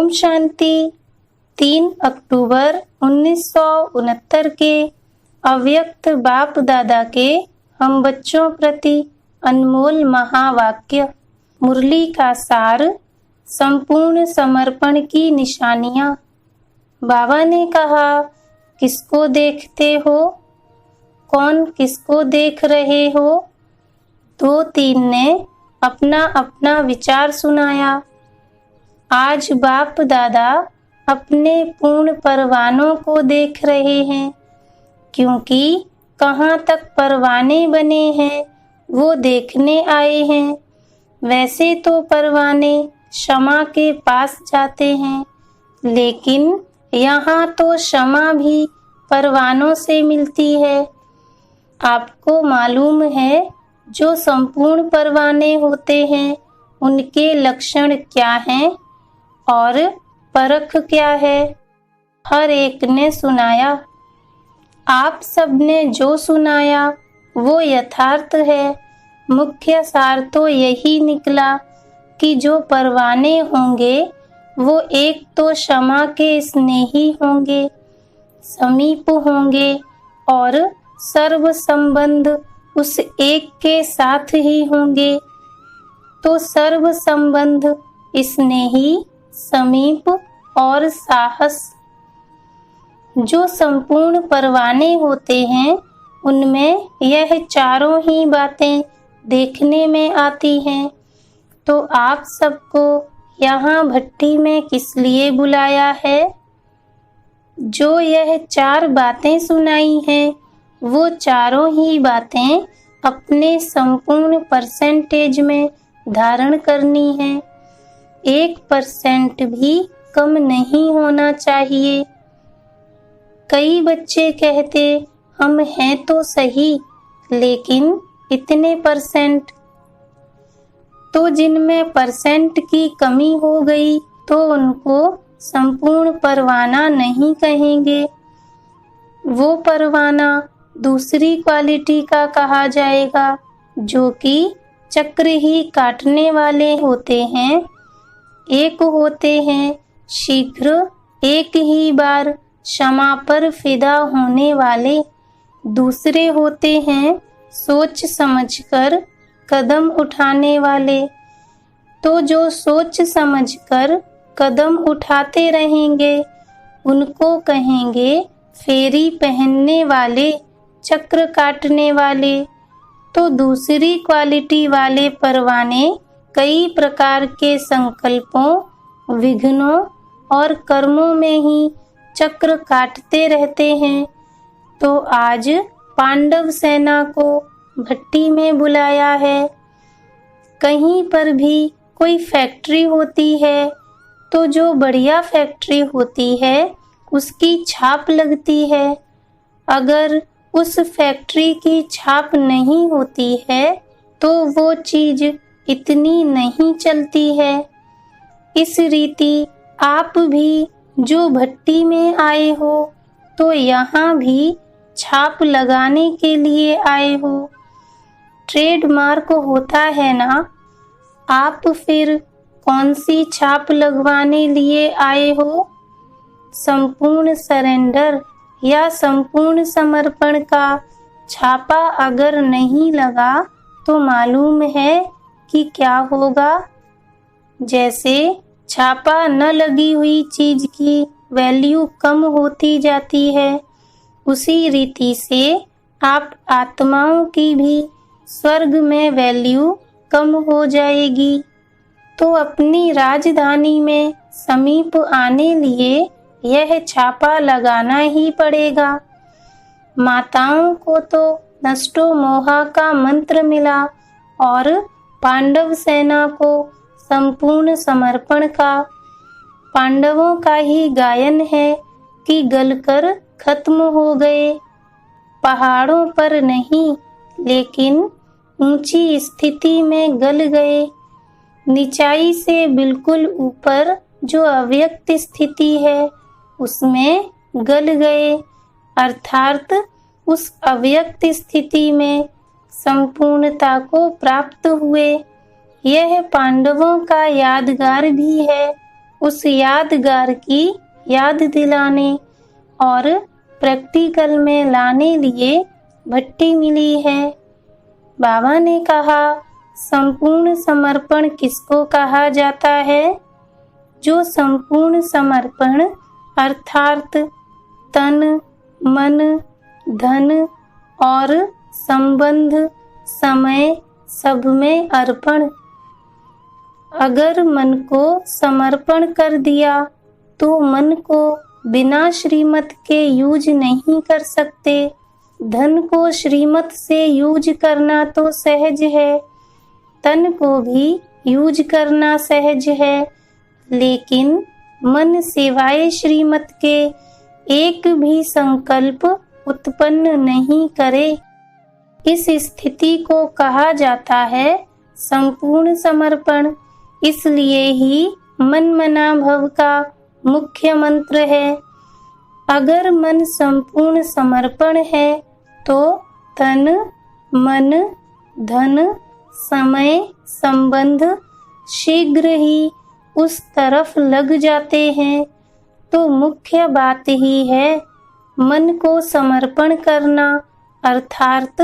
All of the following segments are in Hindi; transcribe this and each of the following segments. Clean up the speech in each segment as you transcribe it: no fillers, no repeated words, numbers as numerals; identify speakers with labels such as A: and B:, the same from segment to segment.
A: ओम शांति। 3 अक्टूबर 1969 के अव्यक्त बाप दादा के हम बच्चों प्रति अनमोल महावाक्य। मुरली का सार, संपूर्ण समर्पण की निशानियां। बाबा ने कहा, किसको देखते हो? कौन किसको देख रहे हो? 2-3 ने अपना अपना विचार सुनाया। आज बाप दादा अपने पूर्ण परवानों को देख रहे हैं, क्योंकि कहाँ तक परवाने बने हैं वो देखने आए हैं। वैसे तो परवाने क्षमा के पास जाते हैं, लेकिन यहाँ तो क्षमा भी परवानों से मिलती है। आपको मालूम है, जो संपूर्ण परवाने होते हैं उनके लक्षण क्या हैं और परख क्या है? हर एक ने सुनाया। आप सबने जो सुनाया वो यथार्थ है। मुख्य सार तो यही निकला कि जो परवाने होंगे वो एक तो क्षमा के स्नेही होंगे, समीप होंगे और सर्व संबंध उस एक के साथ ही होंगे। तो सर्व संबंध, स्नेही, समीप और साहस। जो संपूर्ण परवाने होते हैं उनमें यह चारों ही बातें देखने में आती हैं। तो आप सबको यहाँ भट्टी में किस लिए बुलाया है? जो यह 4 बातें सुनाई हैं वो चारों ही बातें अपने संपूर्ण परसेंटेज में धारण करनी है। 1% भी कम नहीं होना चाहिए। कई बच्चे कहते, हम हैं तो सही, लेकिन इतने परसेंट। तो जिनमें परसेंट की कमी हो गई तो उनको संपूर्ण परवाना नहीं कहेंगे। वो परवाना दूसरी क्वालिटी का कहा जाएगा, जो कि चक्र ही काटने वाले होते हैं। एक होते हैं शीघ्र, एक ही बार क्षमा पर फिदा होने वाले। दूसरे होते हैं सोच समझकर कदम उठाने वाले। तो जो सोच समझकर कदम उठाते रहेंगे उनको कहेंगे फेरी पहनने वाले, चक्र काटने वाले। तो दूसरी क्वालिटी वाले परवाने कई प्रकार के संकल्पों, विघ्नों और कर्मों में ही चक्र काटते रहते हैं। तो आज पांडव सेना को भट्टी में बुलाया है। कहीं पर भी कोई फैक्ट्री होती है तो जो बढ़िया फैक्ट्री होती है उसकी छाप लगती है। अगर उस फैक्ट्री की छाप नहीं होती है तो वो चीज इतनी नहीं चलती है। इस रीति आप भी जो भट्टी में आए हो तो यहाँ भी छाप लगाने के लिए आए हो। ट्रेडमार्क होता है ना, आप फिर कौन सी छाप लगवाने लिए आए हो? संपूर्ण सरेंडर या संपूर्ण समर्पण का छापा अगर नहीं लगा तो मालूम है कि क्या होगा। जैसे छापा न लगी हुई चीज की वैल्यू कम होती जाती है, उसी रीति से आप आत्माओं की भी स्वर्ग में वैल्यू कम हो जाएगी। तो अपनी राजधानी में समीप आने लिए यह छापा लगाना ही पड़ेगा। माताओं को तो नष्टो मोहा का मंत्र मिला और पांडव सेना को संपूर्ण समर्पण का। पांडवों का ही गायन है कि गलकर खत्म हो गए। पहाड़ों पर नहीं, लेकिन ऊंची स्थिति में गल गए। निचाई से बिल्कुल ऊपर जो अव्यक्त स्थिति है उसमें गल गए, अर्थात उस अव्यक्त स्थिति में संपूर्णता को प्राप्त हुए। यह पांडवों का यादगार भी है। उस यादगार की याद दिलाने और प्रैक्टिकल में लाने लिए भट्टी मिली है। बाबा ने कहा, संपूर्ण समर्पण किसको कहा जाता है? जो संपूर्ण समर्पण अर्थात तन, मन, धन और संबंध, समय सब में अर्पण। अगर मन को समर्पण कर दिया तो मन को बिना श्रीमत के यूज नहीं कर सकते। धन को श्रीमत से यूज करना तो सहज है, तन को भी यूज करना सहज है, लेकिन मन सिवाय श्रीमत के एक भी संकल्प उत्पन्न नहीं करे। इस स्थिति को कहा जाता है संपूर्ण समर्पण। इसलिए ही मन मना भव का मुख्य मंत्र है। अगर मन संपूर्ण समर्पण है तो तन, मन, धन, समय, संबंध शीघ्र ही उस तरफ लग जाते हैं। तो मुख्य बात ही है मन को समर्पण करना, अर्थात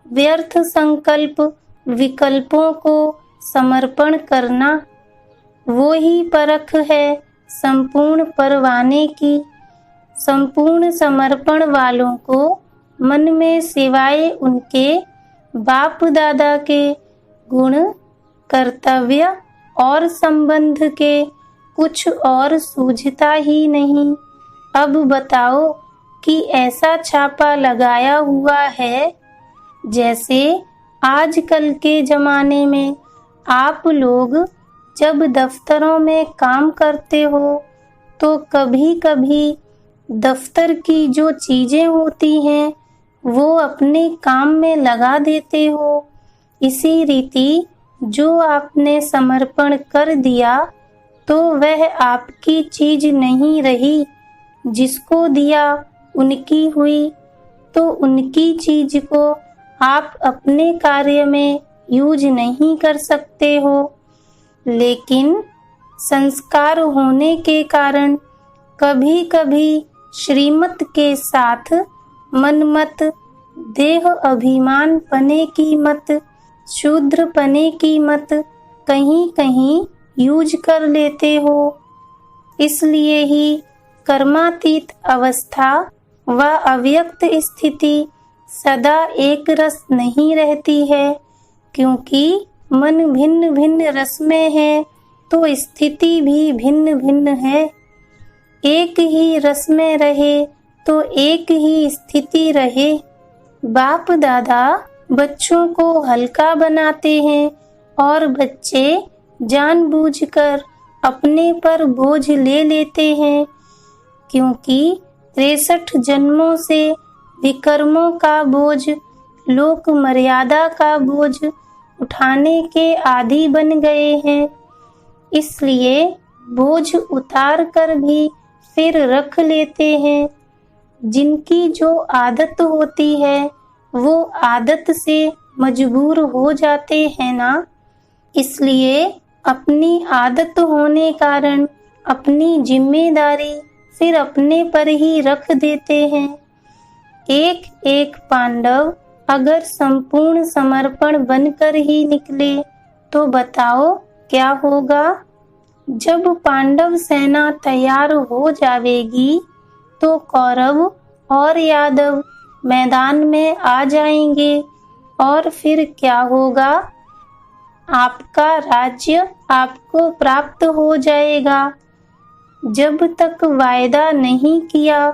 A: व्यर्थ संकल्प विकल्पों को समर्पण करना। वो ही परख है संपूर्ण परवाने की। संपूर्ण समर्पण वालों को मन में सिवाय उनके बाप दादा के गुण, कर्तव्य और संबंध के कुछ और सूझता ही नहीं। अब बताओ कि ऐसा छापा लगाया हुआ है जैसे आजकल के जमाने में आप लोग जब दफ्तरों में काम करते हो तो कभी कभी दफ्तर की जो चीजें होती हैं वो अपने काम में लगा देते हो। इसी रीति जो आपने समर्पण कर दिया तो वह आपकी चीज नहीं रही। जिसको दिया उनकी हुई, तो उनकी चीज को आप अपने कार्य में यूज नहीं कर सकते हो। लेकिन संस्कार होने के कारण कभी कभी श्रीमत के साथ मनमत, देह अभिमान पने की मत, शूद्र पने की मत कहीं कहीं यूज कर लेते हो। इसलिए ही कर्मातीत अवस्था व अव्यक्त स्थिति सदा एक रस नहीं रहती है, क्योंकि मन भिन्न भिन्न रस में है तो स्थिति भी भिन्न भिन्न है। एक ही रस में रहे तो एक ही स्थिति रहे। बाप दादा बच्चों को हल्का बनाते हैं और बच्चे जानबूझकर अपने पर बोझ ले लेते हैं, क्योंकि 63 जन्मों से विकर्मों का बोझ, लोक मर्यादा का बोझ उठाने के आदी बन गए हैं। इसलिए बोझ उतार कर भी फिर रख लेते हैं। जिनकी जो आदत होती है वो आदत से मजबूर हो जाते हैं ना। इसलिए अपनी आदत होने कारण अपनी जिम्मेदारी फिर अपने पर ही रख देते हैं। एक एक पांडव अगर संपूर्ण समर्पण बनकर ही निकले तो बताओ क्या होगा। जब पांडव सेना तैयार हो जावेगी तो कौरव और यादव मैदान में आ जाएंगे और फिर क्या होगा? आपका राज्य आपको प्राप्त हो जाएगा। जब तक वायदा नहीं किया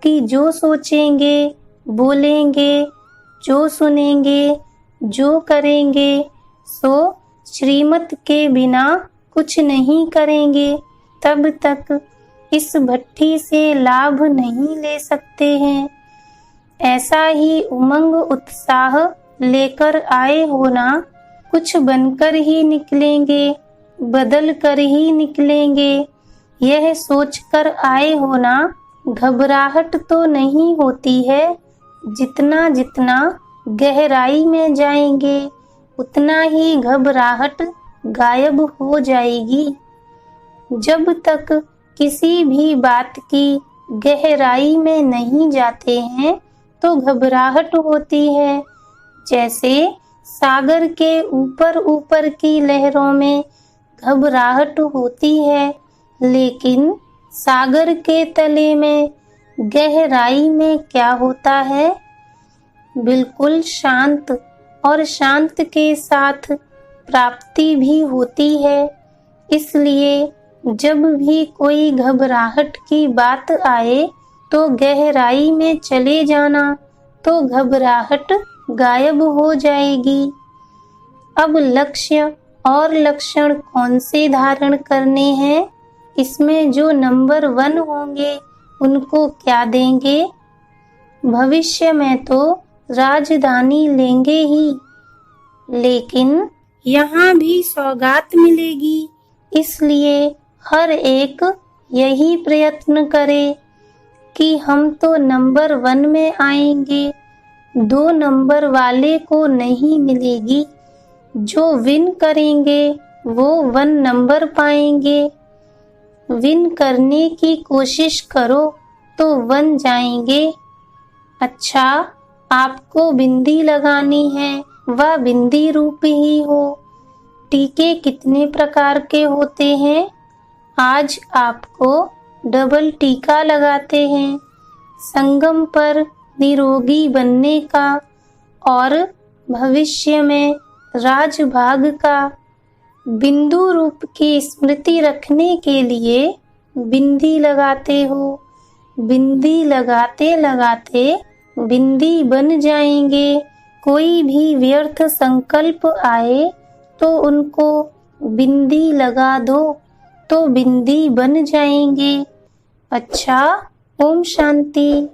A: कि जो सोचेंगे, बोलेंगे, जो सुनेंगे, जो करेंगे सो श्रीमत के बिना कुछ नहीं करेंगे, तब तक इस भट्टी से लाभ नहीं ले सकते हैं। ऐसा ही उमंग उत्साह लेकर आए हो ना, कुछ बनकर ही निकलेंगे, बदल कर ही निकलेंगे, यह सोचकर आए हो ना। घबराहट तो नहीं होती है। जितना जितना गहराई में जाएंगे उतना ही घबराहट गायब हो जाएगी। जब तक किसी भी बात की गहराई में नहीं जाते हैं तो घबराहट होती है। जैसे सागर के ऊपर ऊपर की लहरों में घबराहट होती है, लेकिन सागर के तले में गहराई में क्या होता है? बिल्कुल शांत, और शांत के साथ प्राप्ति भी होती है। इसलिए जब भी कोई घबराहट की बात आए तो गहराई में चले जाना, तो घबराहट गायब हो जाएगी। अब लक्ष्य और लक्षण कौन से धारण करने हैं? इसमें जो नंबर 1 होंगे उनको क्या देंगे? भविष्य में तो राजधानी लेंगे ही, लेकिन यहाँ भी सौगात मिलेगी। इसलिए हर एक यही प्रयत्न करे कि हम तो नंबर 1 में आएंगे, 2 नंबर वाले को नहीं मिलेगी। जो विन करेंगे वो 1 नंबर पाएंगे। विन करने की कोशिश करो तो 1 जाएंगे। अच्छा, आपको बिंदी लगानी है, वह बिंदी रूप ही हो। टीके कितने प्रकार के होते हैं? आज आपको डबल टीका लगाते हैं, संगम पर निरोगी बनने का और भविष्य में राजभाग का। बिंदु रूप की स्मृति रखने के लिए बिंदी लगाते हो। बिंदी लगाते लगाते बिंदी बन जाएंगे। कोई भी व्यर्थ संकल्प आए तो उनको बिंदी लगा दो, तो बिंदी बन जाएंगे। अच्छा, ओम शांति।